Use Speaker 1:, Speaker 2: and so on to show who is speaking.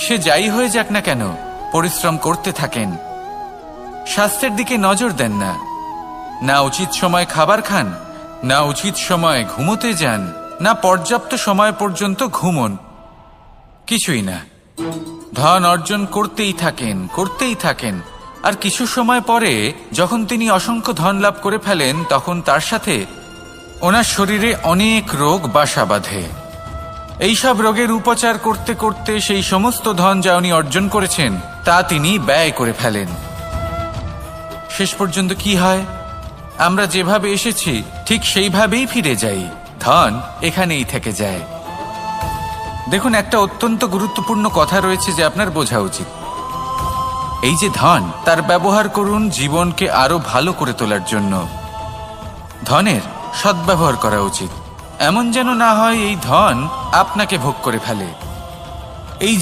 Speaker 1: সে যাই হয়ে যাক না কেন পরিশ্রম করতে থাকেন, স্বাস্থ্যের দিকে নজর দেন না, না উচিত সময় খাবার খান, না উচিত সময় ঘুমোতে যান, না পর্যাপ্ত সময় পর্যন্ত ঘুমন, কিছুই না। ধন অর্জন করতেই থাকেন, আর কিছু সময় পরে যখন তিনি অসংখ্য ধন লাভ করে ফেলেন তখন তার সাথে ওনার শরীরে অনেক রোগ বাসা বাঁধে। এইসব রোগের উপচার করতে করতে সেই সমস্ত ধন যা উনি অর্জন করেছেন তা তিনি ব্যয় করে ফেলেন। শেষ পর্যন্ত কি হয়? আমরা যেভাবে এসেছি ঠিক সেইভাবেই ফিরে যাই, ধন এখানেই থেকে যায়। দেখুন, একটা অত্যন্ত গুরুত্বপূর্ণ কথা রয়েছে যে আপনার বোঝা উচিত। এই যে ধন, তার ব্যবহার করুন জীবনকে আরো ভালো করে তোলার জন্য। ধনের সদ্ব্যবহার করা উচিত, এমন যেন না হয় এই ধন আপনাকে ভোগ করে ফেলে। এই